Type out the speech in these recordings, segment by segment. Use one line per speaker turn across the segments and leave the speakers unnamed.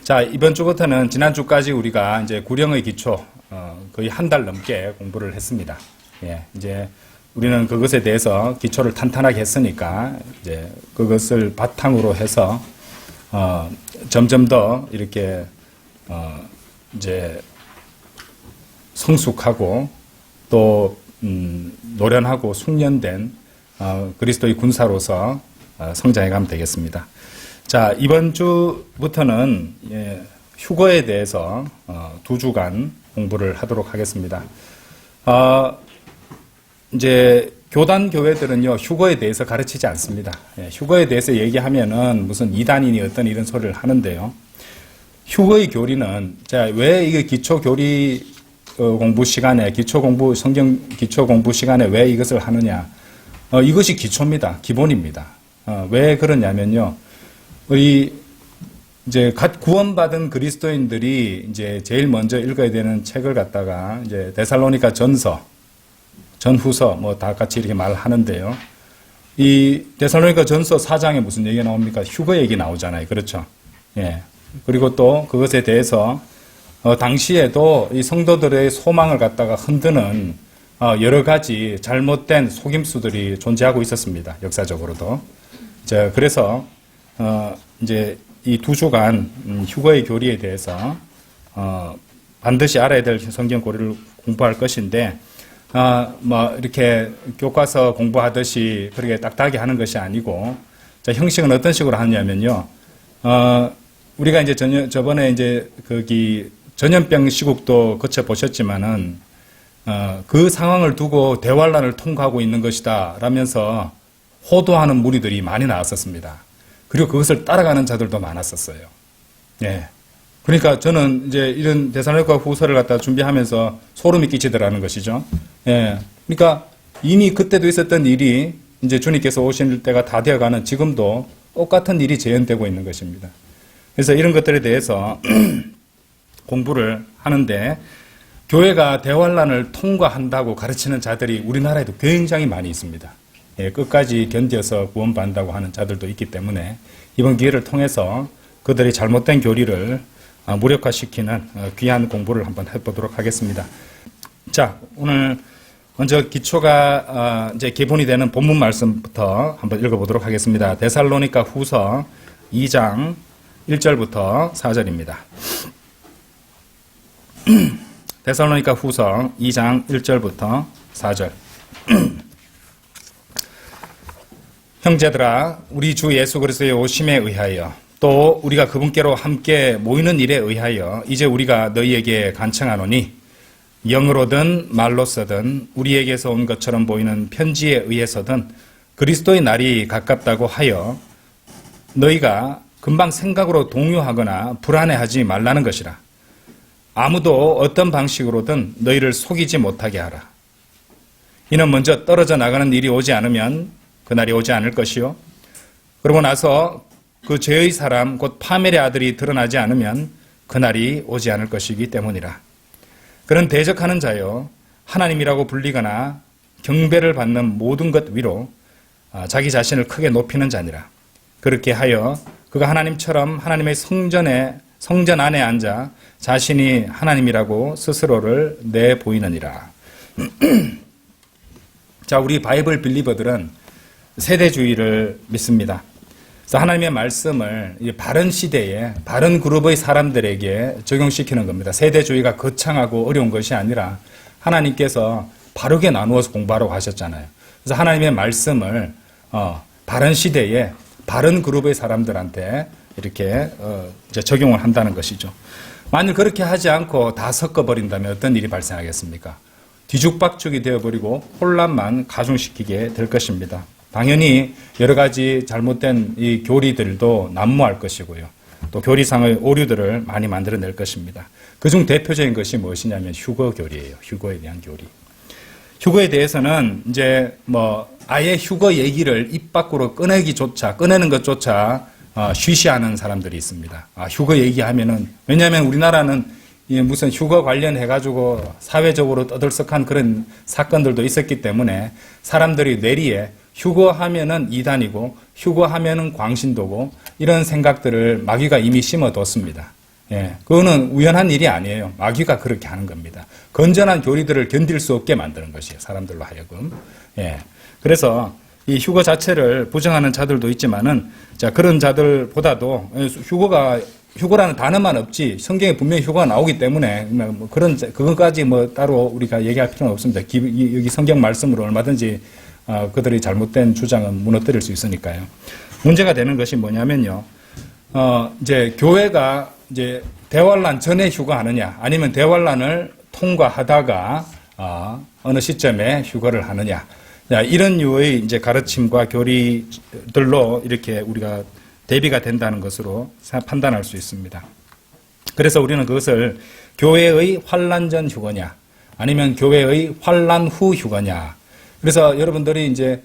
자, 이번 주부터는 지난주까지 우리가 이제 구령의 기초, 거의 한 달 넘게 공부를 했습니다. 예, 이제 우리는 그것에 대해서 기초를 탄탄하게 했으니까, 이제 그것을 바탕으로 해서, 점점 더 이렇게, 이제 성숙하고 또, 노련하고 숙련된, 그리스도의 군사로서 성장해 가면 되겠습니다. 자, 이번 주부터는 휴거에 대해서 2주간 공부를 하도록 하겠습니다. 이제 교단 교회들은요, 휴거에 대해서 가르치지 않습니다. 휴거에 대해서 얘기하면은 무슨 이단이니 어떤 이런 소리를 하는데요. 휴거의 교리는, 자, 왜 이게 기초 교리 공부 시간에, 성경 기초 공부 시간에 왜 이것을 하느냐. 이것이 기초입니다. 기본입니다. 왜 그러냐면요. 우리 이제 갓 구원받은 그리스도인들이 이제 제일 먼저 읽어야 되는 책을 갖다가 이제 데살로니가 전서, 전후서 뭐 다 같이 이렇게 말하는데요. 이 데살로니가 전서 4장에 무슨 얘기가 나옵니까? 휴거 얘기 나오잖아요. 그렇죠? 예. 그리고 또 그것에 대해서 당시에도 이 성도들의 소망을 갖다가 흔드는 여러 가지 잘못된 속임수들이 존재하고 있었습니다. 역사적으로도. 자, 그래서 이제 이 2주간 휴거의 교리에 대해서 반드시 알아야 될 성경 고리를 공부할 것인데, 뭐 이렇게 교과서 공부하듯이 그렇게 딱딱하게 하는 것이 아니고, 자, 형식은 어떤 식으로 하냐면요. 우리가 이제 저번에 이제 거기 전염병 시국도 거쳐 보셨지만은 그 상황을 두고 대환란을 통과하고 있는 것이다 라면서 호도하는 무리들이 많이 나왔었습니다. 그리고 그것을 따라가는 자들도 많았었어요. 예. 그러니까 저는 이제 이런 데살로니가 후서를 갖다 준비하면서 소름이 끼치더라는 것이죠. 예. 그러니까 이미 그때도 있었던 일이 이제 주님께서 오실 때가 다 되어가는 지금도 똑같은 일이 재현되고 있는 것입니다. 그래서 이런 것들에 대해서 공부를 하는데, 교회가 대환란을 통과한다고 가르치는 자들이 우리나라에도 굉장히 많이 있습니다. 예, 끝까지 견뎌서 구원받는다고 하는 자들도 있기 때문에 이번 기회를 통해서 그들의 잘못된 교리를 무력화시키는 귀한 공부를 한번 해보도록 하겠습니다. 자, 오늘 먼저 기초가 이제 기본이 되는 본문 말씀부터 한번 읽어보도록 하겠습니다. 데살로니가 후서 2장 1절부터 4절입니다. 데살로니가 후서 2장 1절부터 4절. 형제들아, 우리 주 예수 그리스도의 오심에 의하여 또 우리가 그분께로 함께 모이는 일에 의하여 이제 우리가 너희에게 간청하노니, 영으로든 말로서든 우리에게서 온 것처럼 보이는 편지에 의해서든 그리스도의 날이 가깝다고 하여 너희가 금방 생각으로 동요하거나 불안해하지 말라는 것이라. 아무도 어떤 방식으로든 너희를 속이지 못하게 하라. 이는 먼저 떨어져 나가는 일이 오지 않으면 그날이 오지 않을 것이요. 그러고 나서 그 죄의 사람 곧 파멸의 아들이 드러나지 않으면 그날이 오지 않을 것이기 때문이라. 그는 대적하는 자요, 하나님이라고 불리거나 경배를 받는 모든 것 위로 자기 자신을 크게 높이는 자니라. 그렇게 하여 그가 하나님처럼 하나님의 성전 안에 앉아 자신이 하나님이라고 스스로를 내보이느니라. 자, 우리 바이블 빌리버들은 세대주의를 믿습니다. 그래서 하나님의 말씀을 바른 시대에 바른 그룹의 사람들에게 적용시키는 겁니다. 세대주의가 거창하고 어려운 것이 아니라 하나님께서 바르게 나누어서 공부하라고 하셨잖아요. 그래서 하나님의 말씀을 바른 시대에 바른 그룹의 사람들한테 이렇게 이제 적용을 한다는 것이죠. 만일 그렇게 하지 않고 다 섞어버린다면 어떤 일이 발생하겠습니까? 뒤죽박죽이 되어버리고 혼란만 가중시키게 될 것입니다. 당연히 여러 가지 잘못된 이 교리들도 난무할 것이고요. 또 교리상의 오류들을 많이 만들어낼 것입니다. 그중 대표적인 것이 무엇이냐면 휴거 교리예요. 휴거에 대한 교리. 휴거에 대해서는 이제 뭐 아예 휴거 얘기를 입 밖으로 꺼내는 것조차 쉬쉬하는 사람들이 있습니다. 휴거 얘기하면은, 왜냐하면 우리나라는 무슨 휴거 관련해가지고 사회적으로 떠들썩한 그런 사건들도 있었기 때문에 사람들이 뇌리에 휴거하면은 이단이고 휴거하면은 광신도고 이런 생각들을 마귀가 이미 심어뒀습니다. 예, 그거는 우연한 일이 아니에요. 마귀가 그렇게 하는 겁니다. 건전한 교리들을 견딜 수 없게 만드는 것이에요. 사람들로 하여금. 예. 그래서 이 휴거 자체를 부정하는 자들도 있지만은, 자, 그런 자들보다도 휴거라는 단어만 없지, 성경에 분명히 휴거가 나오기 때문에, 뭐 그것까지 뭐 따로 우리가 얘기할 필요는 없습니다. 여기 성경 말씀으로 얼마든지, 그들의 잘못된 주장은 무너뜨릴 수 있으니까요. 문제가 되는 것이 뭐냐면요. 이제 교회가 이제 대환란 전에 휴거하느냐, 아니면 대환란을 통과하다가, 어느 시점에 휴거를 하느냐. 이런 류의 이제 가르침과 교리들로 이렇게 우리가 대비가 된다는 것으로 판단할 수 있습니다. 그래서 우리는 그것을 교회의 환란 전 휴거냐, 아니면 교회의 환란 후 휴거냐. 그래서 여러분들이 이제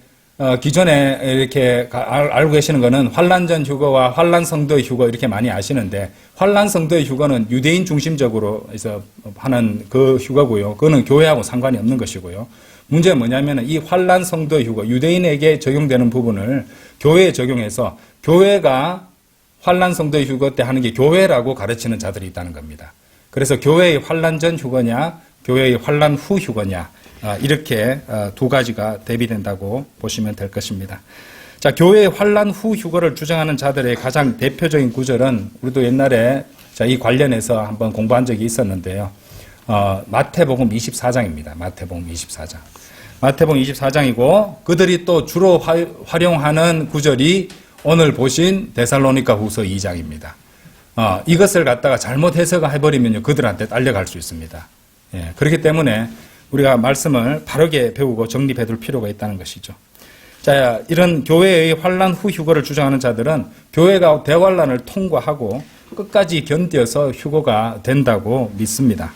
기존에 이렇게 알고 계시는 거는 환란 전 휴거와 환란 성도의 휴거 이렇게 많이 아시는데, 환란 성도의 휴거는 유대인 중심적으로 해서 하는 그 휴거고요. 그거는 교회하고 상관이 없는 것이고요. 문제는 뭐냐면 이 환란 성도의 휴거, 유대인에게 적용되는 부분을 교회에 적용해서 교회가 환란 성도의 휴거 때 하는 게 교회라고 가르치는 자들이 있다는 겁니다. 그래서 교회의 환란 전 휴거냐, 교회의 환란 후 휴거냐, 이렇게 두 가지가 대비된다고 보시면 될 것입니다. 자, 교회의 환란 후 휴거를 주장하는 자들의 가장 대표적인 구절은 우리도 옛날에 이 관련해서 한번 공부한 적이 있었는데요. 마태복음 24장입니다. 마태복음 24장. 마태복음 24장이고 그들이 또 주로 활용하는 구절이 오늘 보신 데살로니가 후서 2장입니다. 이것을 갖다가 잘못 해석해버리면 그들한테 딸려갈 수 있습니다. 예, 그렇기 때문에 우리가 말씀을 바르게 배우고 정립해둘 필요가 있다는 것이죠. 자, 이런 교회의 환란 후 휴거를 주장하는 자들은 교회가 대환란을 통과하고 끝까지 견뎌서 휴거가 된다고 믿습니다.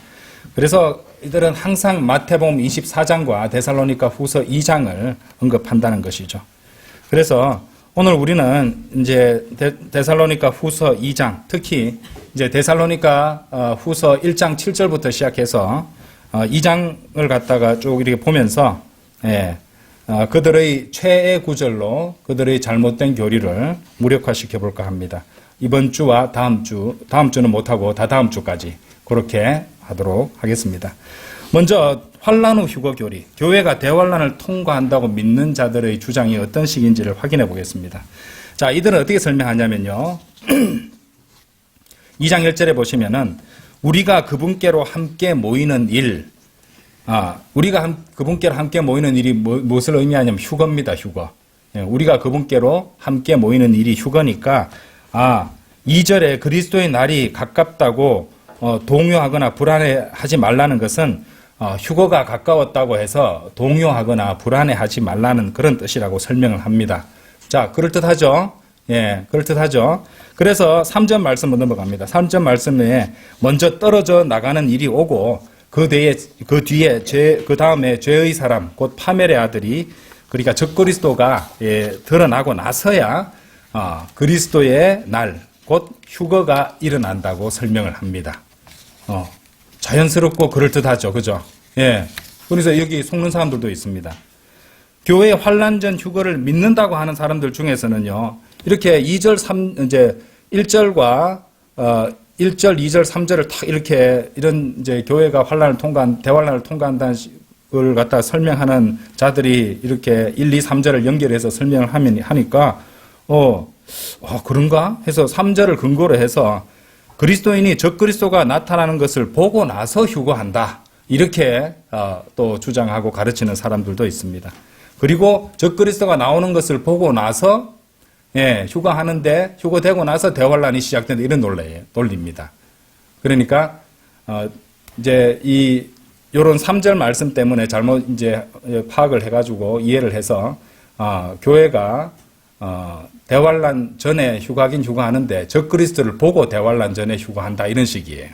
그래서 이들은 항상 마태복음 24장과 데살로니가 후서 2장을 언급한다는 것이죠. 그래서 오늘 우리는 이제 데살로니가 후서 2장, 특히 이제 데살로니가 후서 1장 7절부터 시작해서 2장을 갖다가 쭉 이렇게 보면서, 예, 그들의 최애 구절로 그들의 잘못된 교리를 무력화시켜 볼까 합니다. 이번 주와 다음 주는 못하고 다다음 주까지 그렇게 하도록 하겠습니다. 먼저 환란 후 휴거 교리, 교회가 대환란을 통과한다고 믿는 자들의 주장이 어떤 식인지를 확인해 보겠습니다. 자, 이들은 어떻게 설명하냐면요. 2장 1절에 보시면은 우리가 그분께로 함께 모이는 일, 우리가 그분께로 함께 모이는 일이 무엇을 의미하냐면 휴거입니다. 휴거. 예, 우리가 그분께로 함께 모이는 일이 휴거니까 2절에 그리스도의 날이 가깝다고 동요하거나 불안해하지 말라는 것은 휴거가 가까웠다고 해서 동요하거나 불안해하지 말라는 그런 뜻이라고 설명을 합니다. 자, 그럴듯하죠? 예, 그럴듯하죠? 그래서 3절 말씀으로 넘어갑니다. 3절 말씀에 먼저 떨어져 나가는 일이 오고 그 다음에 죄의 사람, 곧 파멸의 아들이, 그러니까 적그리스도가 드러나고 나서야 그리스도의 날, 곧 휴거가 일어난다고 설명을 합니다. 자연스럽고 그럴듯하죠. 그죠? 예. 그래서 여기 속는 사람들도 있습니다. 교회의 환란 전 휴거를 믿는다고 하는 사람들 중에서는요, 이렇게 1절과 1절, 2절, 3절을 탁 이렇게 이런 이제 교회가 대환란을 통과한다는 걸 갖다 설명하는 자들이 이렇게 1, 2, 3절을 연결해서 설명을 하니까, 그런가? 해서 3절을 근거로 해서 그리스도인이 적그리스도가 나타나는 것을 보고 나서 휴거한다. 이렇게 또 주장하고 가르치는 사람들도 있습니다. 그리고 적그리스도가 나오는 것을 보고 나서 휴거하는데 휴거되고 나서 대환란이 시작된다. 이런 논리입니다. 그러니까 이제 요런 3절 말씀 때문에 잘못 이제 파악을 해가지고 이해를 해서 교회가 대환란 전에 휴거하긴 휴거하는데 적그리스도를 보고 대환란 전에 휴거한다 이런 식이에요.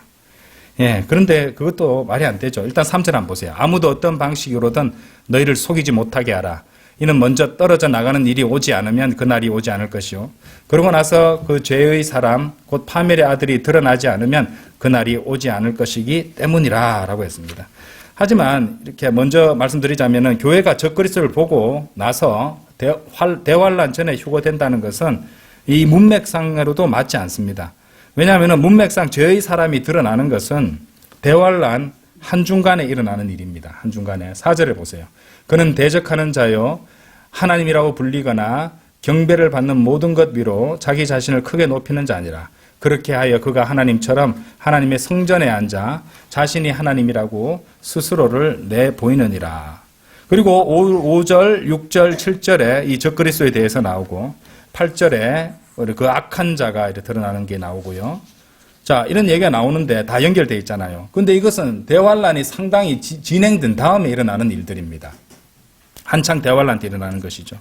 예, 그런데 그것도 말이 안 되죠. 일단 3절 한번 보세요. 아무도 어떤 방식으로든 너희를 속이지 못하게 하라. 이는 먼저 떨어져 나가는 일이 오지 않으면 그날이 오지 않을 것이요. 그러고 나서 그 죄의 사람 곧 파멸의 아들이 드러나지 않으면 그날이 오지 않을 것이기 때문이라 라고 했습니다. 하지만 이렇게 먼저 말씀드리자면은 교회가 적그리스도를 보고 나서 대환란 전에 휴거된다는 것은 이 문맥상으로도 맞지 않습니다. 왜냐하면 문맥상 저의 사람이 드러나는 것은 대환란 한중간에 일어나는 일입니다. 한중간에. 4절에 보세요. 그는 대적하는 자요 하나님이라고 불리거나 경배를 받는 모든 것 위로 자기 자신을 크게 높이는 자니라. 그렇게 하여 그가 하나님처럼 하나님의 성전에 앉아 자신이 하나님이라고 스스로를 내보이느니라. 그리고 5절, 6절, 7절에 이 적그리스도에 대해서 나오고 8절에 그 악한 자가 이렇게 드러나는 게 나오고요. 자, 이런 얘기가 나오는데 다 연결되어 있잖아요. 근데 이것은 대환란이 상당히 진행된 다음에 일어나는 일들입니다. 한창 대환란 때 일어나는 것이죠.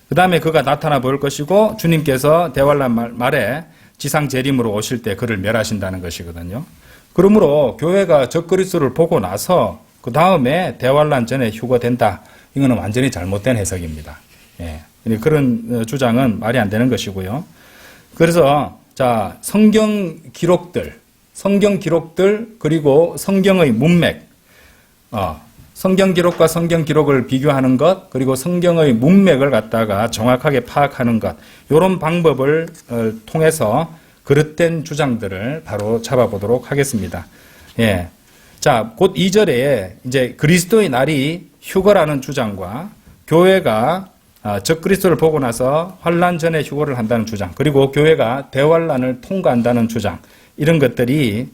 그 다음에 그가 나타나 볼 것이고 주님께서 대환란 말에 지상 재림으로 오실 때 그를 멸하신다는 것이거든요. 그러므로 교회가 적그리스도를 보고 나서 그 다음에 대환란 전에 휴거된다. 이거는 완전히 잘못된 해석입니다. 예. 그런 주장은 말이 안 되는 것이고요. 그래서 자, 성경 기록들 그리고 성경의 문맥, 성경 기록과 성경 기록을 비교하는 것, 그리고 성경의 문맥을 갖다가 정확하게 파악하는 것, 이런 방법을 통해서 그릇된 주장들을 바로 잡아보도록 하겠습니다. 예. 자, 곧 2절에 이제 그리스도의 날이 휴거라는 주장과 교회가 적그리스도를 보고 나서 환란 전에 휴거를 한다는 주장, 그리고 교회가 대환란을 통과한다는 주장, 이런 것들이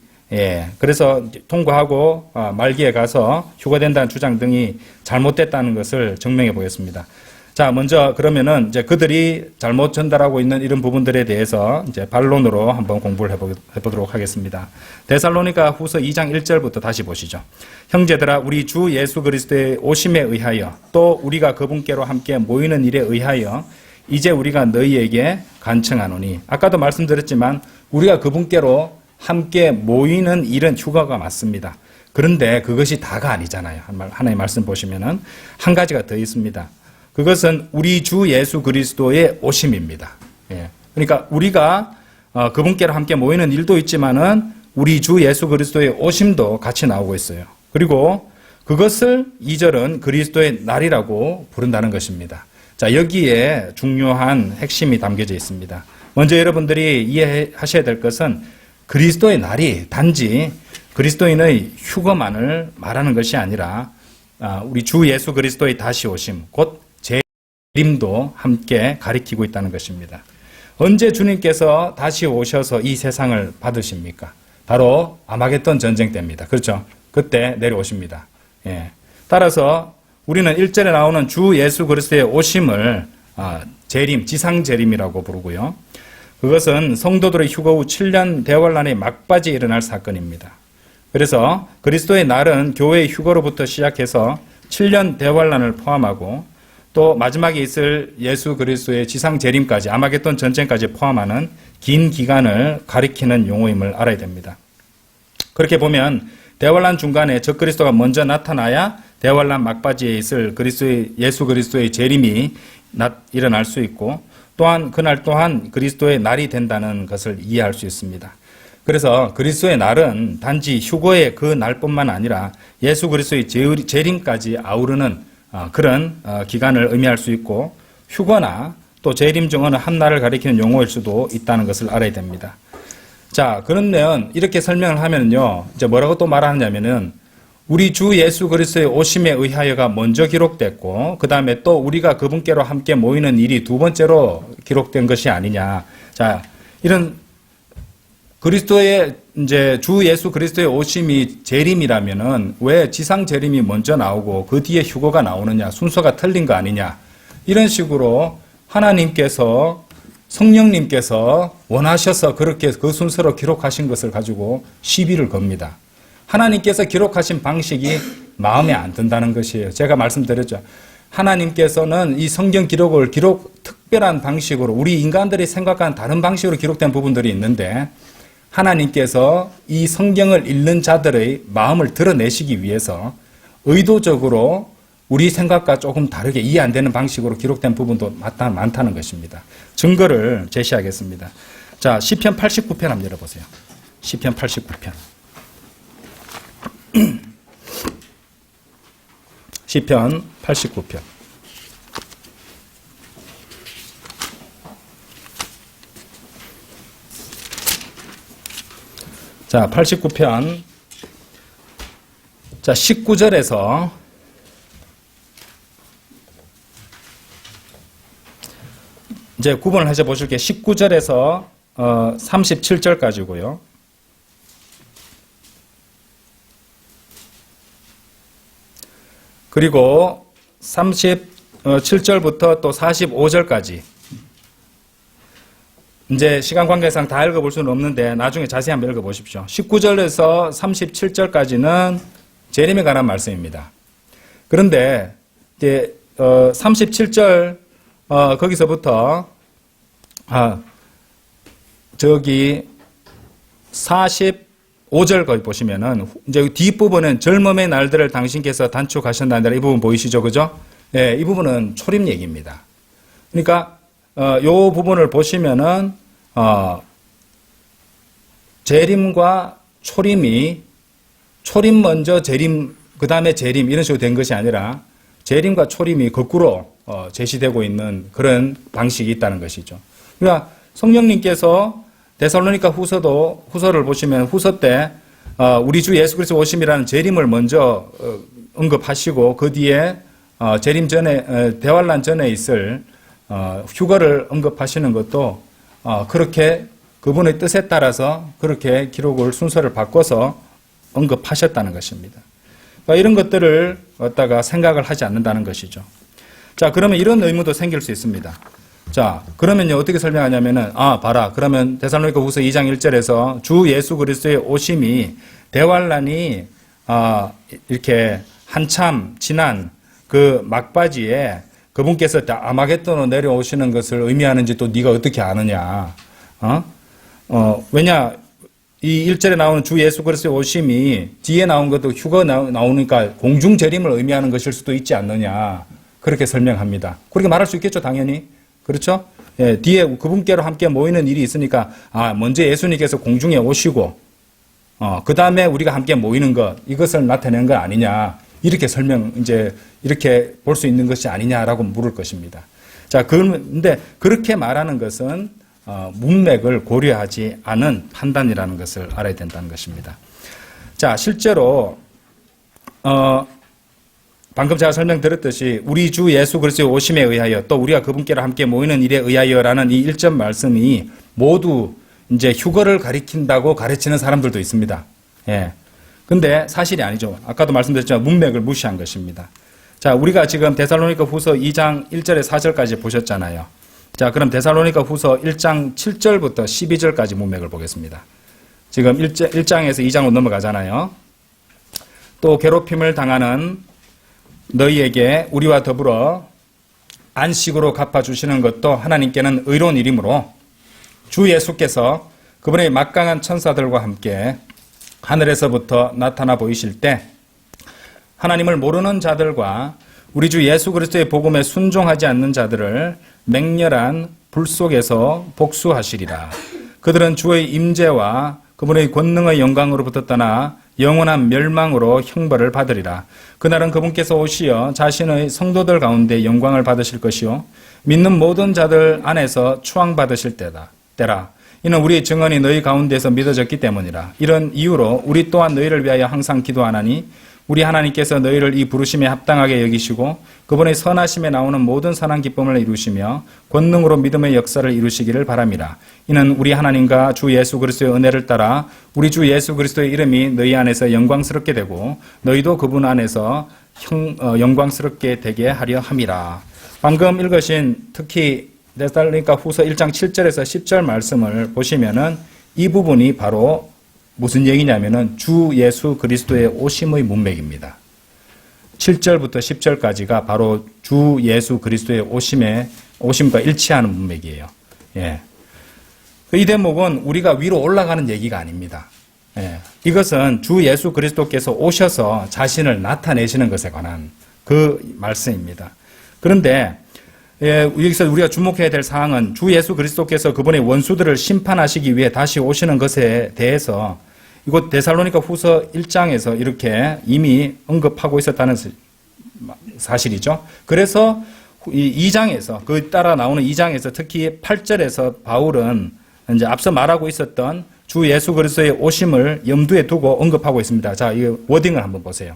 그래서 통과하고 말기에 가서 휴거된다는 주장 등이 잘못됐다는 것을 증명해 보겠습니다. 자, 먼저 그러면은 이제 그들이 잘못 전달하고 있는 이런 부분들에 대해서 이제 반론으로 한번 공부를 해보도록 하겠습니다. 데살로니가 후서 2장 1절부터 다시 보시죠. 형제들아, 우리 주 예수 그리스도의 오심에 의하여 또 우리가 그분께로 함께 모이는 일에 의하여 이제 우리가 너희에게 간청하노니, 아까도 말씀드렸지만 우리가 그분께로 함께 모이는 일은 휴거가 맞습니다. 그런데 그것이 다가 아니잖아요. 하나님 말씀 보시면은 한 가지가 더 있습니다. 그것은 우리 주 예수 그리스도의 오심입니다. 예. 그러니까 우리가 그분께로 함께 모이는 일도 있지만은 우리 주 예수 그리스도의 오심도 같이 나오고 있어요. 그리고 그것을 2절은 그리스도의 날이라고 부른다는 것입니다. 자, 여기에 중요한 핵심이 담겨져 있습니다. 먼저 여러분들이 이해하셔야 될 것은 그리스도의 날이 단지 그리스도인의 휴거만을 말하는 것이 아니라 우리 주 예수 그리스도의 다시 오심, 곧 재림도 함께 가리키고 있다는 것입니다. 언제 주님께서 다시 오셔서 이 세상을 받으십니까? 바로 아마겟돈 전쟁 때입니다. 그렇죠? 그때 내려오십니다. 예. 따라서 우리는 1절에 나오는 주 예수 그리스도의 오심을 재림, 지상 재림이라고 부르고요. 그것은 성도들의 휴거 후 7년 대환란의 막바지에 일어날 사건입니다. 그래서 그리스도의 날은 교회의 휴거로부터 시작해서 7년 대환란을 포함하고 또 마지막에 있을 예수 그리스도의 지상 재림까지, 아마겟돈 전쟁까지 포함하는 긴 기간을 가리키는 용어임을 알아야 됩니다. 그렇게 보면 대환란 중간에 적그리스도가 먼저 나타나야 대환란 막바지에 있을 예수 그리스도의 재림이 일어날 수 있고, 또한 그날 또한 그리스도의 날이 된다는 것을 이해할 수 있습니다. 그래서 그리스도의 날은 단지 휴거의 그 날뿐만 아니라 예수 그리스도의 재림까지 아우르는 그런 기간을 의미할 수 있고, 휴거나 또 재림 중 어느 한 날을 가리키는 용어일 수도 있다는 것을 알아야 됩니다. 자, 그러면 이렇게 설명을 하면요, 이제 뭐라고 또 말하느냐면은 우리 주 예수 그리스도의 오심에 의하여가 먼저 기록됐고, 그 다음에 또 우리가 그분께로 함께 모이는 일이 두 번째로 기록된 것이 아니냐. 자, 이런 그리스도의 이제 주 예수 그리스도의 오심이 재림이라면은 왜 지상 재림이 먼저 나오고 그 뒤에 휴거가 나오느냐, 순서가 틀린 거 아니냐, 이런 식으로 하나님께서, 성령님께서 원하셔서 그렇게 그 순서로 기록하신 것을 가지고 시비를 겁니다. 하나님께서 기록하신 방식이 마음에 안 든다는 것이에요. 제가 말씀드렸죠. 하나님께서는 이 성경 기록을 특별한 방식으로, 우리 인간들이 생각하는 다른 방식으로 기록된 부분들이 있는데, 하나님께서 이 성경을 읽는 자들의 마음을 드러내시기 위해서 의도적으로 우리 생각과 조금 다르게 이해 안 되는 방식으로 기록된 부분도 많다는 것입니다. 증거를 제시하겠습니다. 자, 시편 89편 한번 열어보세요. 시편 89편. 시편 89편. 자, 89편. 자, 19절에서 이제 구분을 해서 보실게요. 19절에서 37절까지고요. 그리고 37절부터 또 45절까지. 이제 시간 관계상 다 읽어볼 수는 없는데 나중에 자세히 한번 읽어보십시오. 19절에서 37절까지는 재림에 관한 말씀입니다. 그런데 이제 37절 거기서부터 저기 45절 거기 보시면은 이제 뒷부분은 젊음의 날들을 당신께서 단축하셨나이다. 이 부분 보이시죠? 그죠? 예, 이 부분은 초림 얘기입니다. 그러니까 요 부분을 보시면은 재림과 초림이 초림 먼저 재림 그다음에 재림 이런 식으로 된 것이 아니라 재림과 초림이 거꾸로 제시되고 있는 그런 방식이 있다는 것이죠. 그러니까 성령님께서 데살로니가 후서를 보시면 후서 때 우리 주 예수 그리스도 오심이라는 재림을 먼저 언급하시고 그 뒤에 재림 전에 대환란 전에 있을 휴거를 언급하시는 것도 그렇게 그분의 뜻에 따라서 그렇게 기록을 순서를 바꿔서 언급하셨다는 것입니다. 그러니까 이런 것들을 갖다가 생각을 하지 않는다는 것이죠. 자, 그러면 이런 의무도 생길 수 있습니다. 자, 그러면요, 어떻게 설명하냐면은, 봐라. 그러면 데살로니가 후서 2장 1절에서 주 예수 그리스도의 오심이 대환란이, 이렇게 한참 지난 그 막바지에 그분께서 아마겟돈으로 내려오시는 것을 의미하는지 또 네가 어떻게 아느냐. 왜냐, 이 1절에 나오는 주 예수 그리스도의 오심이 뒤에 나온 것도 휴거 나오니까 공중 재림을 의미하는 것일 수도 있지 않느냐. 그렇게 설명합니다. 그렇게 말할 수 있겠죠, 당연히. 그렇죠? 예, 뒤에 그분께로 함께 모이는 일이 있으니까, 먼저 예수님께서 공중에 오시고, 그 다음에 우리가 함께 모이는 것, 이것을 나타내는 거 아니냐. 이렇게 이렇게 볼 수 있는 것이 아니냐라고 물을 것입니다. 자, 근데 그렇게 말하는 것은, 문맥을 고려하지 않은 판단이라는 것을 알아야 된다는 것입니다. 자, 실제로, 방금 제가 설명드렸듯이 우리 주 예수 그리스도의 오심에 의하여 또 우리가 그분께로 함께 모이는 일에 의하여라는 이 1절 말씀이 모두 이제 휴거를 가리킨다고 가르치는 사람들도 있습니다. 예. 근데 사실이 아니죠. 아까도 말씀드렸지만 문맥을 무시한 것입니다. 자, 우리가 지금 데살로니가 후서 2장 1절에 4절까지 보셨잖아요. 자, 그럼 데살로니가 후서 1장 7절부터 12절까지 문맥을 보겠습니다. 지금 1장에서 2장으로 넘어가잖아요. 또 괴롭힘을 당하는 너희에게 우리와 더불어 안식으로 갚아주시는 것도 하나님께는 의로운 일이므로 주 예수께서 그분의 막강한 천사들과 함께 하늘에서부터 나타나 보이실 때 하나님을 모르는 자들과 우리 주 예수 그리스도의 복음에 순종하지 않는 자들을 맹렬한 불 속에서 복수하시리라. 그들은 주의 임재와 그분의 권능의 영광으로부터 떠나 영원한 멸망으로 형벌을 받으리라. 그날은 그분께서 오시어 자신의 성도들 가운데 영광을 받으실 것이요 믿는 모든 자들 안에서 추앙받으실 때라. 이는 우리의 증언이 너희 가운데서 믿어졌기 때문이라. 이런 이유로 우리 또한 너희를 위하여 항상 기도하나니 우리 하나님께서 너희를 이 부르심에 합당하게 여기시고 그분의 선하심에 나오는 모든 선한 기쁨을 이루시며 권능으로 믿음의 역사를 이루시기를 바랍니다. 이는 우리 하나님과 주 예수 그리스도의 은혜를 따라 우리 주 예수 그리스도의 이름이 너희 안에서 영광스럽게 되고 너희도 그분 안에서 영광스럽게 되게 하려 함이라. 방금 읽으신 특히 데살로니가 후서 1장 7절에서 10절 말씀을 보시면은 이 부분이 바로 무슨 얘기냐면은 주 예수 그리스도의 오심의 문맥입니다. 7절부터 10절까지가 바로 주 예수 그리스도의 오심과 일치하는 문맥이에요. 예. 이 대목은 우리가 위로 올라가는 얘기가 아닙니다. 예. 이것은 주 예수 그리스도께서 오셔서 자신을 나타내시는 것에 관한 그 말씀입니다. 그런데 여기서 우리가 주목해야 될 사항은 주 예수 그리스도께서 그분의 원수들을 심판하시기 위해 다시 오시는 것에 대해서 이곳 데살로니가 후서 1장에서 이렇게 이미 언급하고 있었다는 사실이죠. 그래서 이 2장에서 그 따라 나오는 2장에서 특히 8절에서 바울은 이제 앞서 말하고 있었던 주 예수 그리스도의 오심을 염두에 두고 언급하고 있습니다. 자, 이 워딩을 한번 보세요.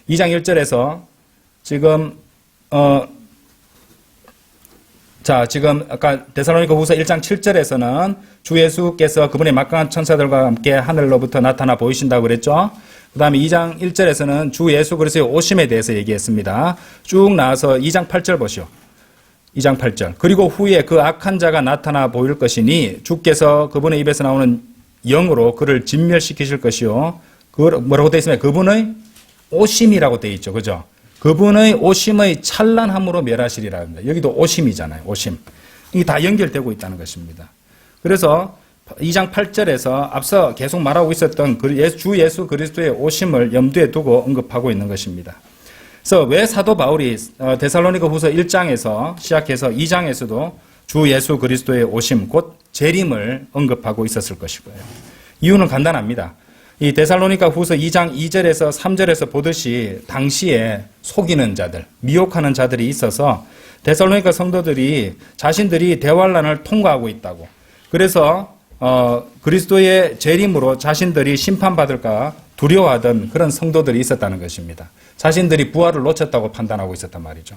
2장 1절에서 지금 지금 아까 데살로니가 후서 1장 7절에서는 주 예수께서 그분의 막강한 천사들과 함께 하늘로부터 나타나 보이신다고 그랬죠. 그 다음에 2장 1절에서는 주 예수 그리스도의 오심에 대해서 얘기했습니다. 쭉 나와서 2장 8절 보시오. 2장 8절. 그리고 후에 그 악한 자가 나타나 보일 것이니 주께서 그분의 입에서 나오는 영으로 그를 진멸시키실 것이요. 뭐라고 되어 있습니까? 그분의 오심이라고 되어 있죠. 그죠? 그분의 오심의 찬란함으로 멸하시리라 합니다. 여기도 오심이잖아요. 오심. 이게 다 연결되고 있다는 것입니다. 그래서 2장 8절에서 앞서 계속 말하고 있었던 주 예수 그리스도의 오심을 염두에 두고 언급하고 있는 것입니다. 그래서 왜 사도 바울이 데살로니가 후서 1장에서 시작해서 2장에서도 주 예수 그리스도의 오심, 곧 재림을 언급하고 있었을 것이고요. 이유는 간단합니다. 이 데살로니가 후서 2장 2절에서 3절에서 보듯이 당시에 속이는 자들, 미혹하는 자들이 있어서 데살로니가 성도들이 자신들이 대환란을 통과하고 있다고. 그래서 그리스도의 재림으로 자신들이 심판받을까 두려워하던 그런 성도들이 있었다는 것입니다. 자신들이 부활을 놓쳤다고 판단하고 있었단 말이죠.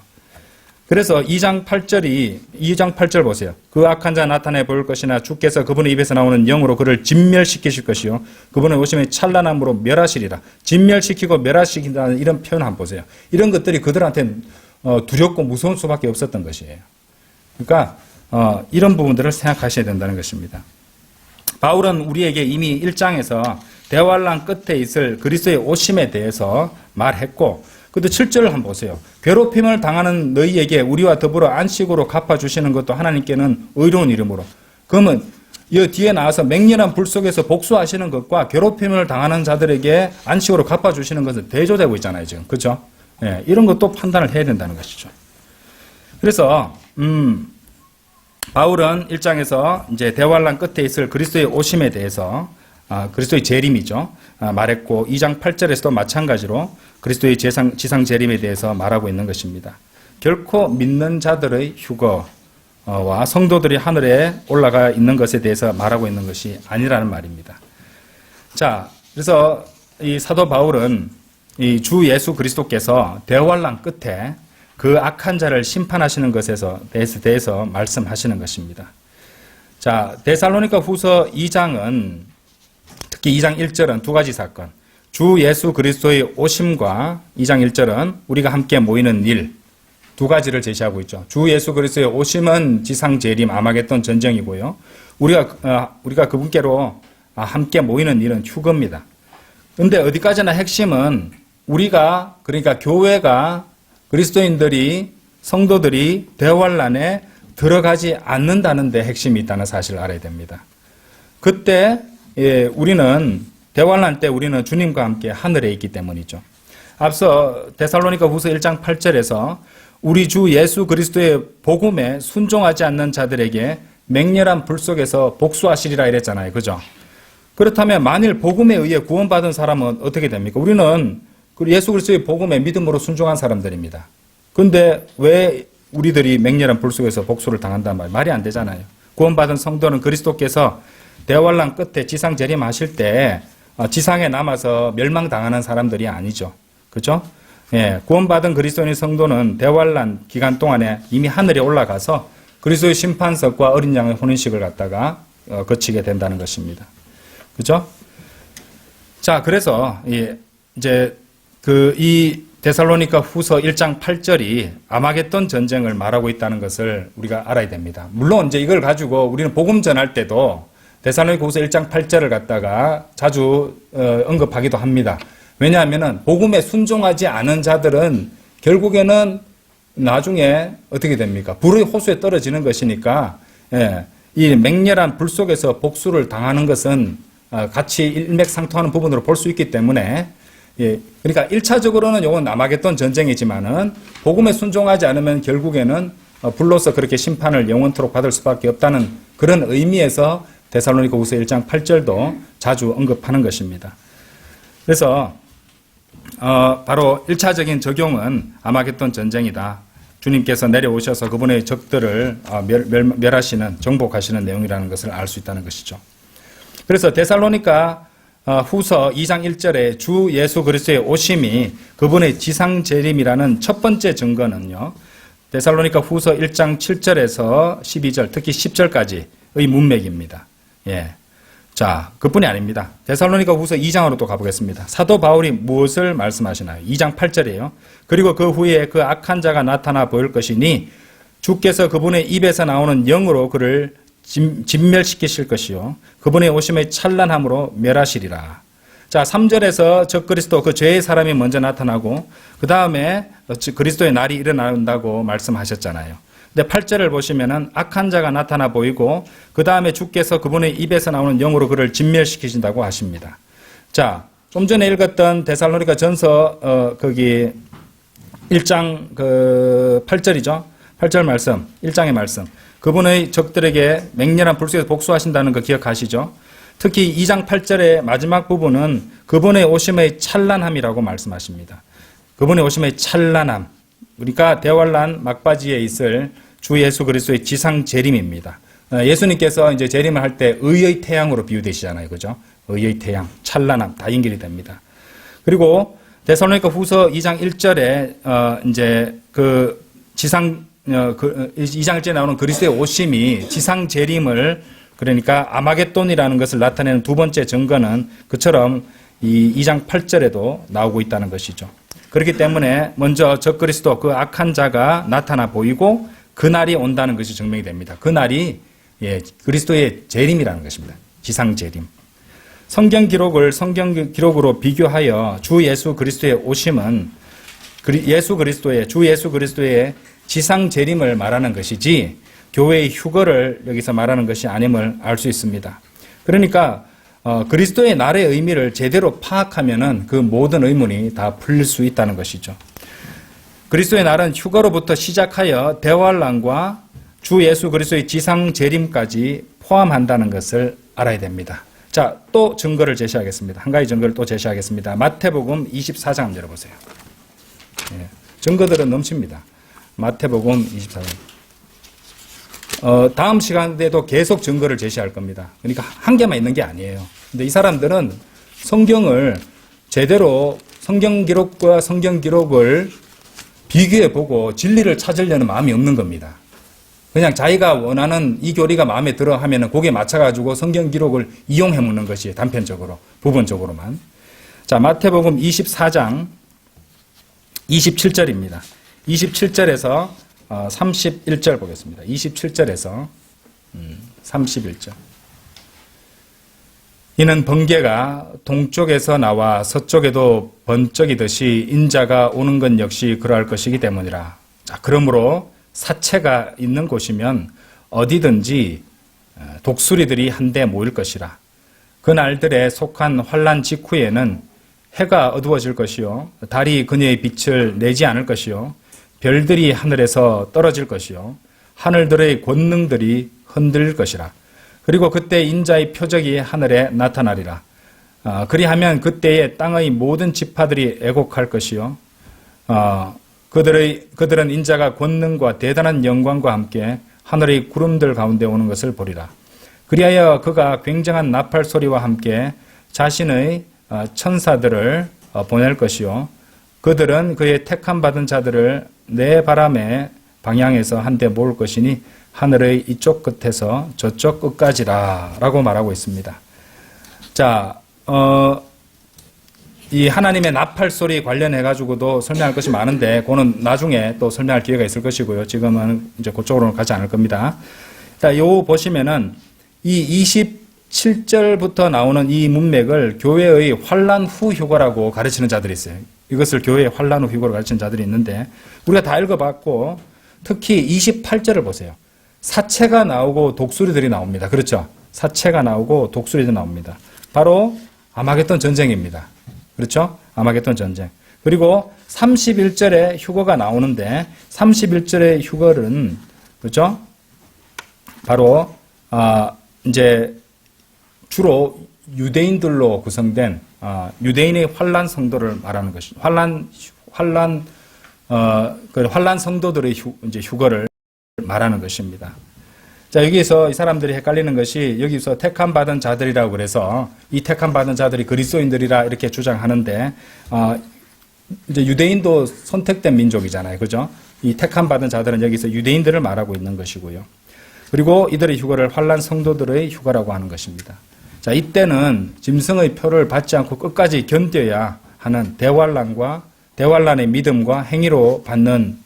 그래서 2장 8절 보세요. 그 악한 자 나타내 보일 것이나 주께서 그분의 입에서 나오는 영으로 그를 진멸시키실 것이요. 그분의 오심의 찬란함으로 멸하시리라. 진멸시키고 멸하시킨다는 이런 표현 한번 보세요. 이런 것들이 그들한테 두렵고 무서운 수밖에 없었던 것이에요. 그러니까 이런 부분들을 생각하셔야 된다는 것입니다. 바울은 우리에게 이미 1장에서 대환란 끝에 있을 그리스도의 오심에 대해서 말했고, 그것도 7절을 한번 보세요. 괴롭힘을 당하는 너희에게 우리와 더불어 안식으로 갚아주시는 것도 하나님께는 의로운 이름으로. 그러면 이 뒤에 나와서 맹렬한 불 속에서 복수하시는 것과 괴롭힘을 당하는 자들에게 안식으로 갚아주시는 것은 대조되고 있잖아요, 지금. 그죠? 예, 이런 것도 판단을 해야 된다는 것이죠. 그래서, 바울은 1장에서 이제 대환란 끝에 있을 그리스도의 오심에 대해서 그리스도의 재림이죠. 말했고 2장 8절에서도 마찬가지로 그리스도의 지상 재림에 대해서 말하고 있는 것입니다. 결코 믿는 자들의 휴거와 성도들이 하늘에 올라가 있는 것에 대해서 말하고 있는 것이 아니라는 말입니다. 자, 그래서 이 사도 바울은 이 주 예수 그리스도께서 대환란 끝에 그 악한 자를 심판하시는 것에 대해서 말씀하시는 것입니다. 자, 데살로니가 후서 2장은 특히 2장 1절은 두 가지 사건, 주 예수 그리스도의 오심과 2장 1절은 우리가 함께 모이는 일, 두 가지를 제시하고 있죠. 주 예수 그리스도의 오심은 지상 재림 아마겟돈 전쟁이고요. 우리가 그분께로 함께 모이는 일은 휴거입니다. 그런데 어디까지나 핵심은 우리가, 그러니까 교회가, 그리스도인들이, 성도들이 대환란에 들어가지 않는다는 데 핵심이 있다는 사실을 알아야 됩니다. 그때 우리는 대환란 때 우리는 주님과 함께 하늘에 있기 때문이죠. 앞서 데살로니가 후서 1장 8절에서 우리 주 예수 그리스도의 복음에 순종하지 않는 자들에게 맹렬한 불 속에서 복수하시리라 이랬잖아요. 그죠? 그렇다면 만일 복음에 의해 구원받은 사람은 어떻게 됩니까? 우리는 예수 그리스도의 복음에 믿음으로 순종한 사람들입니다. 그런데 왜 우리들이 맹렬한 불 속에서 복수를 당한단 말이 안 되잖아요. 구원받은 성도는 그리스도께서 대환란 끝에 지상 재림하실 때 지상에 남아서 멸망당하는 사람들이 아니죠. 그렇죠? 예, 구원받은 그리스도인 성도는 대환란 기간 동안에 이미 하늘에 올라가서 그리스도의 심판석과 어린 양의 혼인식을 갖다가 거치게 된다는 것입니다. 그렇죠? 자, 그래서 이제 이 데살로니가 후서 1장 8절이 아마겟돈 전쟁을 말하고 있다는 것을 우리가 알아야 됩니다. 물론 이제 이걸 가지고 우리는 복음 전할 때도 데살로니가 후서 1장 8절을 갖다가 자주 언급하기도 합니다. 왜냐하면은 복음에 순종하지 않은 자들은 결국에는 나중에 어떻게 됩니까? 불의 호수에 떨어지는 것이니까 이 맹렬한 불 속에서 복수를 당하는 것은 같이 일맥상통하는 부분으로 볼 수 있기 때문에 그러니까 1차적으로는 이건 아마겟돈 전쟁이지만은 복음에 순종하지 않으면 결국에는 불로서 그렇게 심판을 영원토록 받을 수밖에 없다는 그런 의미에서 데살로니가 후서 1장 8절도 자주 언급하는 것입니다. 그래서 바로 1차적인 적용은 아마겟돈 전쟁이다. 주님께서 내려오셔서 그분의 적들을 멸하시는, 정복하시는 내용이라는 것을 알 수 있다는 것이죠. 그래서 데살로니가 후서 2장 1절에 주 예수 그리스도의 오심이 그분의 지상 재림이라는 첫 번째 증거는요. 데살로니가 후서 1장 7절에서 12절, 특히 10절까지의 문맥입니다. 예. 자, 그뿐이 아닙니다. 데살로니가 후서 2장으로 또 가보겠습니다. 사도 바울이 무엇을 말씀하시나요? 2장 8절이에요. 그리고 그 후에 그 악한 자가 나타나 보일 것이니 주께서 그분의 입에서 나오는 영으로 그를 진멸시키실 것이요. 그분의 오심의 찬란함으로 멸하시리라. 자, 3절에서 적그리스도 그 죄의 사람이 먼저 나타나고 그 다음에 그리스도의 날이 일어난다고 말씀하셨잖아요. 근데 8절을 보시면은 악한 자가 나타나 보이고 그 다음에 주께서 그분의 입에서 나오는 영으로 그를 진멸시키신다고 하십니다. 자, 좀 전에 읽었던 데살로니가 전서 거기 1장 8절이죠. 8절 말씀, 1장의 말씀. 그분의 적들에게 맹렬한 불 속에서 복수하신다는 거 기억하시죠? 특히 2장 8절의 마지막 부분은 그분의 오심의 찬란함이라고 말씀하십니다. 그분의 오심의 찬란함. 그러니까 대환란 막바지에 있을 주 예수 그리스도의 지상 재림입니다. 예수님께서 이제 재림을 할 때 의의 태양으로 비유되시잖아요. 그죠? 의의 태양, 찬란함 다 연결이 됩니다. 그리고 데살로니가 후서 2장 1절에 이제 그 지상 2장 1절에 나오는 그리스도의 오심이 지상 재림을 그러니까 아마겟돈이라는 것을 나타내는 두 번째 증거는 그처럼 이 2장 8절에도 나오고 있다는 것이죠. 그렇기 때문에 먼저 적그리스도 그 악한 자가 나타나 보이고 그날이 온다는 것이 증명이 됩니다. 그날이 그리스도의 재림이라는 것입니다. 지상 재림. 성경 기록을 성경 기록으로 비교하여 주 예수 그리스도의 오심은 주 예수 그리스도의 지상 재림을 말하는 것이지 교회의 휴거를 여기서 말하는 것이 아님을 알 수 있습니다. 그러니까 그리스도의 날의 의미를 제대로 파악하면은 그 모든 의문이 다 풀릴 수 있다는 것이죠. 그리스도의 날은 휴거로부터 시작하여 대환란과 주 예수 그리스도의 지상 재림까지 포함한다는 것을 알아야 됩니다. 자, 또 증거를 제시하겠습니다. 한 가지 증거를 또 제시하겠습니다. 마태복음 24장 한번 열어보세요. 증거들은 넘칩니다. 마태복음 24장. 다음 시간에도 계속 증거를 제시할 겁니다. 그러니까 한 개만 있는 게 아니에요. 근데 이 사람들은 성경을 제대로 성경 기록과 성경 기록을 비교해 보고 진리를 찾으려는 마음이 없는 겁니다. 그냥 자기가 원하는 이 교리가 마음에 들어 하면은 거기에 맞춰가지고 성경 기록을 이용해 먹는 것이 단편적으로, 부분적으로만. 자, 마태복음 24장 27절입니다. 27절에서 31절 보겠습니다. 27절에서 31절. 이는 번개가 동쪽에서 나와 서쪽에도 번쩍이듯이 인자가 오는 것 역시 그러할 것이기 때문이라. 자, 그러므로 사체가 있는 곳이면 어디든지 독수리들이 한데 모일 것이라. 그 날들에 속한 환란 직후에는 해가 어두워질 것이요 달이 그녀의 빛을 내지 않을 것이요 별들이 하늘에서 떨어질 것이요 하늘들의 권능들이 흔들릴 것이라. 그리고 그때 인자의 표적이 하늘에 나타나리라. 그리하면 그때에 땅의 모든 지파들이 애곡할 것이요 그들은 인자가 권능과 대단한 영광과 함께 하늘의 구름들 가운데 오는 것을 보리라. 그리하여 그가 굉장한 나팔 소리와 함께 자신의 천사들을 보낼 것이요 그들은 그의 택함 받은 자들을 내 바람의 방향에서 한데 모을 것이니 하늘의 이쪽 끝에서 저쪽 끝까지라 라고 말하고 있습니다. 자, 이 하나님의 나팔 소리 관련해 가지고도 설명할 것이 많은데 그거는 나중에 또 설명할 기회가 있을 것이고요. 지금은 이제 그쪽으로는 가지 않을 겁니다. 자, 요 보시면은 이 27절부터 나오는 이 문맥을 교회의 환란 후 휴거라고 가르치는 자들이 있어요. 이것을 교회의 환란 후 휴거로 가르치는 자들이 있는데 우리가 다 읽어봤고 특히 28절을 보세요. 사체가 나오고 독수리들이 나옵니다. 그렇죠? 사체가 나오고 독수리들이 나옵니다. 바로 아마겟돈 전쟁입니다. 그렇죠? 아마겟돈 전쟁. 그리고 31절에 휴거가 나오는데 31절의 휴거는 그렇죠? 바로 이제 주로 유대인들로 구성된 유대인의 환란 성도를 말하는 것이 환란 성도들의 이제 휴거를 말하는 것입니다. 자, 여기서 이 사람들이 헷갈리는 것이 여기서 택함 받은 자들이라고 그래서 이 택함 받은 자들이 그리스도인들이라 이렇게 주장하는데, 이제 유대인도 선택된 민족이잖아요. 그죠? 이 택함 받은 자들은 여기서 유대인들을 말하고 있는 것이고요. 그리고 이들의 휴거를 환난 성도들의 휴거라고 하는 것입니다. 자, 이때는 짐승의 표를 받지 않고 끝까지 견뎌야 하는 대환란의 믿음과 행위로 받는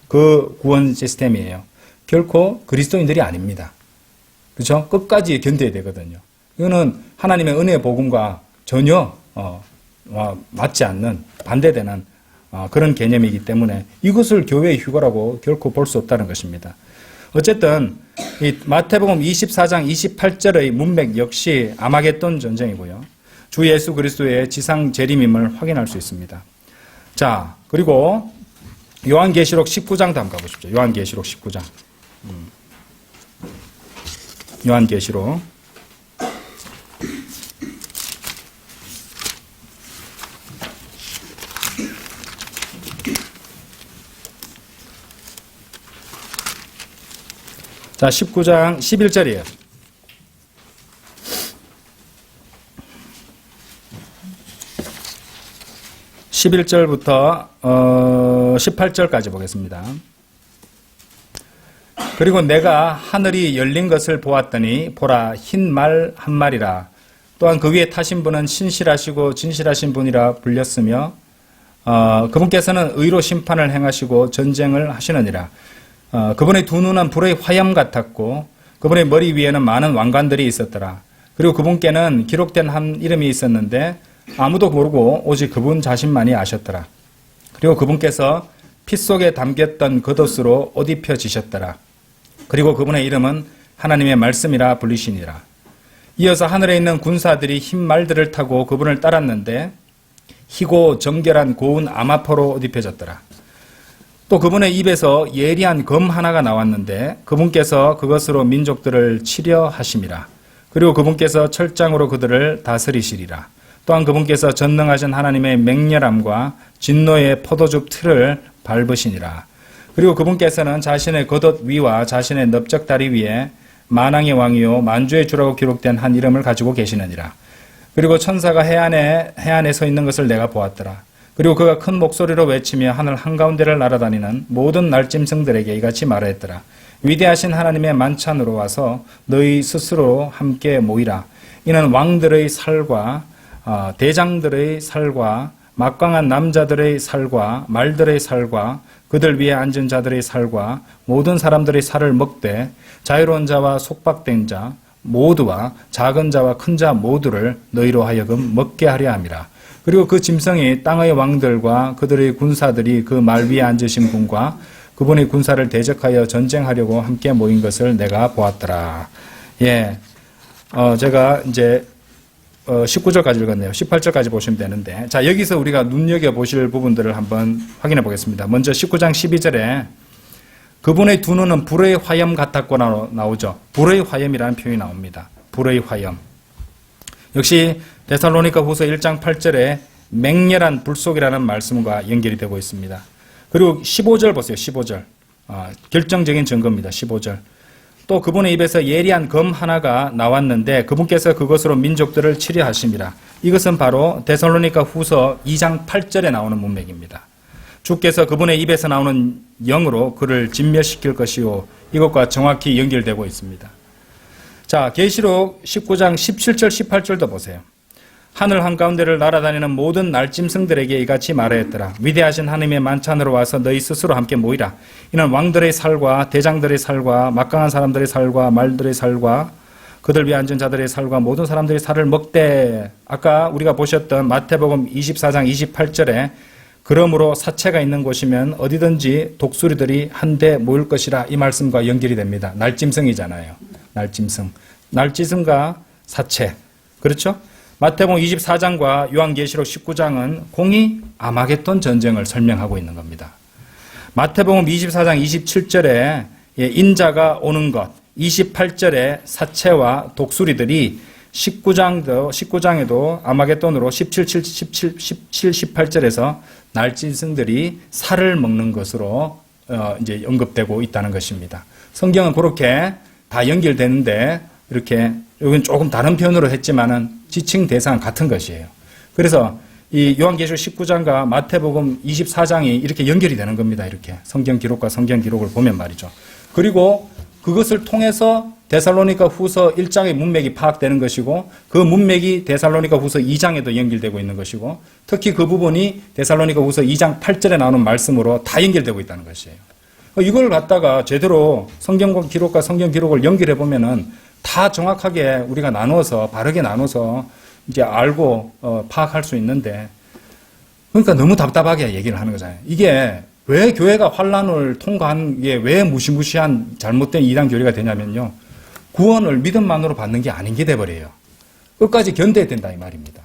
그 구원 시스템이에요. 결코 그리스도인들이 아닙니다. 그렇죠? 끝까지 견뎌야 되거든요. 이거는 하나님의 은혜의 복음과 전혀 맞지 않는, 반대되는 그런 개념이기 때문에 이것을 교회의 휴거라고 결코 볼 수 없다는 것입니다. 어쨌든 이 마태복음 24장 28절의 문맥 역시 아마겟돈 전쟁이고요. 주 예수 그리스도의 지상 재림임을 확인할 수 있습니다. 자, 그리고 요한계시록 19장도 한번 가보십시오. 요한계시록 19장. 요한계시록. 자, 19장 11절이에요. 11절부터 18절까지 보겠습니다. 그리고 내가 하늘이 열린 것을 보았더니 보라 흰 말 한 마리라. 또한 그 위에 타신 분은 신실하시고 진실하신 분이라 불렸으며 그분께서는 의로 심판을 행하시고 전쟁을 하시느니라. 그분의 두 눈은 불의 화염 같았고 그분의 머리 위에는 많은 왕관들이 있었더라. 그리고 그분께는 기록된 한 이름이 있었는데 아무도 모르고 오직 그분 자신만이 아셨더라. 그리고 그분께서 피 속에 담겼던 겉옷으로 옷 입혀지셨더라. 그리고 그분의 이름은 하나님의 말씀이라 불리시니라. 이어서 하늘에 있는 군사들이 흰 말들을 타고 그분을 따랐는데 희고 정결한 고운 아마포로 옷 입혀졌더라. 또 그분의 입에서 예리한 검 하나가 나왔는데 그분께서 그것으로 민족들을 치려 하심이라. 그리고 그분께서 철장으로 그들을 다스리시리라. 또한 그분께서 전능하신 하나님의 맹렬함과 진노의 포도즙 틀을 밟으시니라. 그리고 그분께서는 자신의 겉옷 위와 자신의 넓적 다리 위에 만왕의 왕이요 만주의 주라고 기록된 한 이름을 가지고 계시느니라. 그리고 천사가 해안에 서 있는 것을 내가 보았더라. 그리고 그가 큰 목소리로 외치며 하늘 한가운데를 날아다니는 모든 날짐승들에게 이같이 말하였더라. 위대하신 하나님의 만찬으로 와서 너희 스스로 함께 모이라. 이는 왕들의 살과 대장들의 살과 막강한 남자들의 살과 말들의 살과 그들 위에 앉은 자들의 살과 모든 사람들의 살을 먹되 자유로운 자와 속박된 자 모두와 작은 자와 큰 자 모두를 너희로 하여금 먹게 하려 함이라. 그리고 그 짐승이 땅의 왕들과 그들의 군사들이 그 말 위에 앉으신 분과 그분의 군사를 대적하여 전쟁하려고 함께 모인 것을 내가 보았더라. 예, 제가 이제 19절까지 읽었네요. 18절까지 보시면 되는데, 자, 여기서 우리가 눈여겨보실 부분들을 한번 확인해 보겠습니다. 먼저 19장 12절에 그분의 두 눈은 불의 화염 같았고 나오죠. 불의 화염이라는 표현이 나옵니다. 불의 화염. 역시 데살로니가 후서 1장 8절에 맹렬한 불속이라는 말씀과 연결이 되고 있습니다. 그리고 15절 보세요. 15절. 결정적인 증거입니다. 15절. 또 그분의 입에서 예리한 검 하나가 나왔는데 그분께서 그것으로 민족들을 치려하심이라. 이것은 바로 데살로니가 후서 2장 8절에 나오는 문맥입니다. 주께서 그분의 입에서 나오는 영으로 그를 진멸시킬 것이요. 이것과 정확히 연결되고 있습니다. 자, 계시록 19장 17절 18절도 보세요. 하늘 한가운데를 날아다니는 모든 날짐승들에게 이같이 말하였더라. 위대하신 하나님의 만찬으로 와서 너희 스스로 함께 모이라. 이는 왕들의 살과 대장들의 살과 막강한 사람들의 살과 말들의 살과 그들 위에 앉은 자들의 살과 모든 사람들의 살을 먹되, 아까 우리가 보셨던 마태복음 24장 28절에 그러므로 사체가 있는 곳이면 어디든지 독수리들이 한데 모일 것이라, 이 말씀과 연결이 됩니다. 날짐승이잖아요. 날짐승과 사체. 그렇죠? 마태복음 24장과 요한계시록 19장은 공히 아마겟돈 전쟁을 설명하고 있는 겁니다. 마태복음 24장 27절에 인자가 오는 것, 28절에 사체와 독수리들이 19장에도 아마겟돈으로 17, 18절에서 날짐승들이 살을 먹는 것으로 이제 언급되고 있다는 것입니다. 성경은 그렇게 다 연결되는데 이렇게 여기는 조금 다른 표현으로 했지만은 지칭 대상 같은 것이에요. 그래서 이 요한계시록 19장과 마태복음 24장이 이렇게 연결이 되는 겁니다. 이렇게 성경 기록과 성경 기록을 보면 말이죠. 그리고 그것을 통해서 데살로니가 후서 1장의 문맥이 파악되는 것이고 그 문맥이 데살로니가 후서 2장에도 연결되고 있는 것이고 특히 그 부분이 데살로니가 후서 2장 8절에 나오는 말씀으로 다 연결되고 있다는 것이에요. 이걸 갖다가 제대로 성경 기록과 성경 기록을 연결해 보면은 다 정확하게 우리가 나눠서 바르게 나눠서 이제 알고 파악할 수 있는데 그러니까 너무 답답하게 얘기를 하는 거잖아요. 이게 왜 교회가 환란을 통과한 게 왜 무시무시한 잘못된 이단 교리가 되냐면요. 구원을 믿음만으로 받는 게 아닌 게 돼버려요. 끝까지 견뎌야 된다 이 말입니다.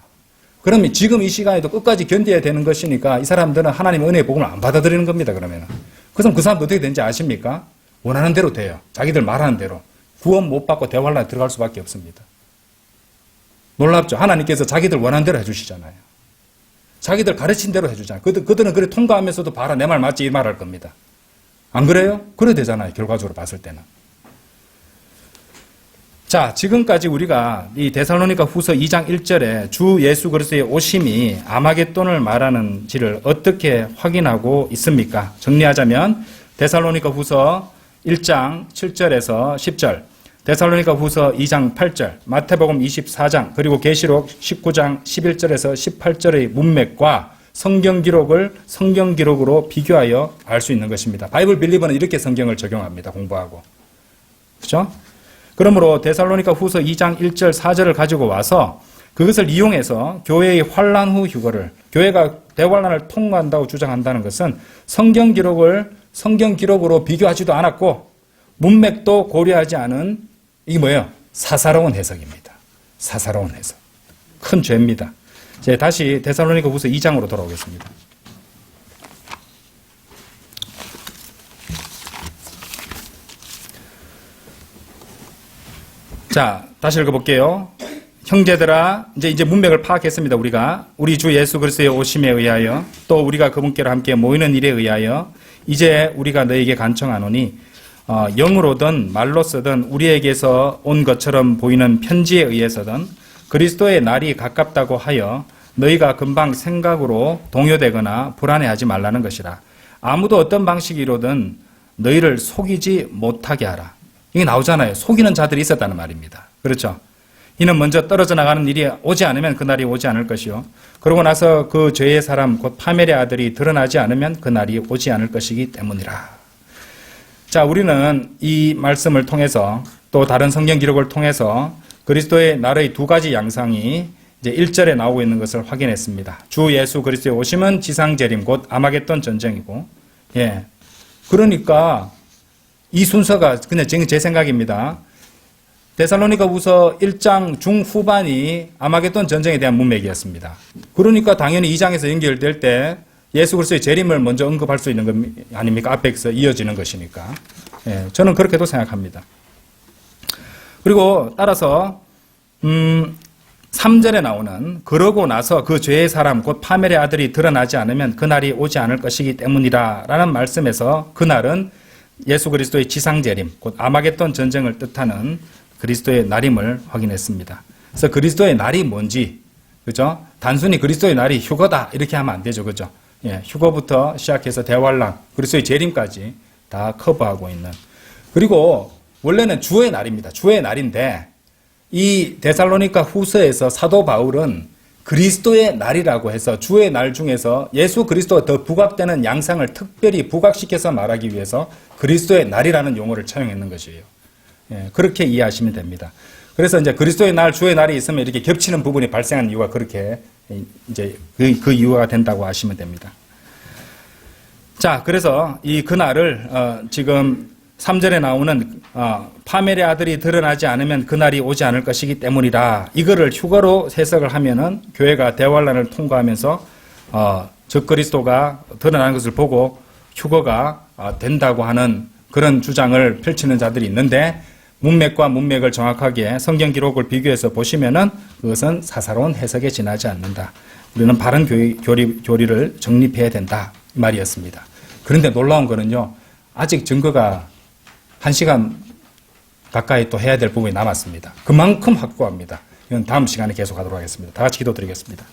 그러면 지금 이 시간에도 끝까지 견뎌야 되는 것이니까 이 사람들은 하나님의 은혜의 복음을 안 받아들이는 겁니다. 그러면 그럼 그 사람도 어떻게 되는지 아십니까? 원하는 대로 돼요. 자기들 말하는 대로. 구원 못 받고 대환란에 들어갈 수밖에 없습니다. 놀랍죠? 하나님께서 자기들 원하는 대로 해주시잖아요. 자기들 가르친 대로 해주잖아요. 그들은 그래 통과하면서도 봐라 내 말 맞지 이 말 할 겁니다. 안 그래요? 그래 되잖아요. 결과적으로 봤을 때는. 자, 지금까지 우리가 이 데살로니가 후서 2장 1절에 주 예수 그리스도의 오심이 아마겟돈을 말하는지를 어떻게 확인하고 있습니까? 정리하자면 데살로니가 후서 1장 7절에서 10절, 데살로니가 후서 2장 8절, 마태복음 24장, 그리고 계시록 19장 11절에서 18절의 문맥과 성경 기록을 성경 기록으로 비교하여 알 수 있는 것입니다. 바이블 빌리버는 이렇게 성경을 적용합니다. 공부하고. 그렇죠? 그러므로 데살로니가 후서 2장 1절 4절을 가지고 와서 그것을 이용해서 교회의 환란 후 휴거를, 교회가 대환란을 통과한다고 주장한다는 것은 성경 기록을 성경 기록으로 비교하지도 않았고 문맥도 고려하지 않은 이게 뭐예요? 사사로운 해석입니다. 사사로운 해석. 큰 죄입니다. 이제 다시 데살로니가 후서 2장으로 돌아오겠습니다. 자, 다시 읽어볼게요. 형제들아, 이제 문맥을 파악했습니다. 우리 주 예수 그리스도의 오심에 의하여 또 우리가 그분께로 함께 모이는 일에 의하여 이제 우리가 너에게 간청하노니 영으로든 말로서든 우리에게서 온 것처럼 보이는 편지에 의해서든 그리스도의 날이 가깝다고 하여 너희가 금방 생각으로 동요되거나 불안해하지 말라는 것이라. 아무도 어떤 방식이로든 너희를 속이지 못하게 하라. 이게 나오잖아요. 속이는 자들이 있었다는 말입니다. 그렇죠? 이는 먼저 떨어져 나가는 일이 오지 않으면 그날이 오지 않을 것이요. 그러고 나서 그 죄의 사람 곧 파멸의 아들이 드러나지 않으면 그날이 오지 않을 것이기 때문이라. 자, 우리는 이 말씀을 통해서 또 다른 성경 기록을 통해서 그리스도의 날의 두 가지 양상이 이제 1절에 나오고 있는 것을 확인했습니다. 주 예수 그리스도의 오심은 지상재림 곧 아마겟돈 전쟁이고, 예. 그러니까 이 순서가 그냥 제 생각입니다. 데살로니가 후서 1장 중후반이 아마겟돈 전쟁에 대한 문맥이었습니다. 그러니까 당연히 2장에서 연결될 때 예수 그리스도의 재림을 먼저 언급할 수 있는 것 아닙니까? 앞에서 이어지는 것이니까. 예, 저는 그렇게도 생각합니다. 그리고 따라서 3절에 나오는 그러고 나서 그 죄의 사람 곧 파멸의 아들이 드러나지 않으면 그날이 오지 않을 것이기 때문이라 라는 말씀에서 그날은 예수 그리스도의 지상재림 곧 아마겟돈 전쟁을 뜻하는 그리스도의 날임을 확인했습니다. 그래서 그리스도의 날이 뭔지, 그죠? 단순히 그리스도의 날이 휴거다 이렇게 하면 안 되죠, 그죠? 예, 휴거부터 시작해서 대환란, 그리스도의 재림까지 다 커버하고 있는. 그리고 원래는 주의 날입니다. 주의 날인데 이 데살로니가 후서에서 사도 바울은 그리스도의 날이라고 해서 주의 날 중에서 예수 그리스도가 더 부각되는 양상을 특별히 부각시켜서 말하기 위해서 그리스도의 날이라는 용어를 차용했는 것이에요. 예, 그렇게 이해하시면 됩니다. 그래서 이제 그리스도의 날, 주의 날이 있으면 이렇게 겹치는 부분이 발생한 이유가 그렇게 이제 그 이유가 된다고 하시면 됩니다. 자, 그래서 이 그날을 지금 3절에 나오는 파멸의 아들이 드러나지 않으면 그날이 오지 않을 것이기 때문이라 이거를 휴거로 해석을 하면은 교회가 대환란을 통과하면서 적그리스도가 드러나는 것을 보고 휴거가 된다고 하는 그런 주장을 펼치는 자들이 있는데 문맥과 문맥을 정확하게 성경 기록을 비교해서 보시면은 그것은 사사로운 해석에 지나지 않는다. 우리는 바른 교리를 정립해야 된다. 이 말이었습니다. 그런데 놀라운 거는요. 아직 증거가 1시간 가까이 또 해야 될 부분이 남았습니다. 그만큼 확고합니다. 이건 다음 시간에 계속하도록 하겠습니다. 다 같이 기도드리겠습니다.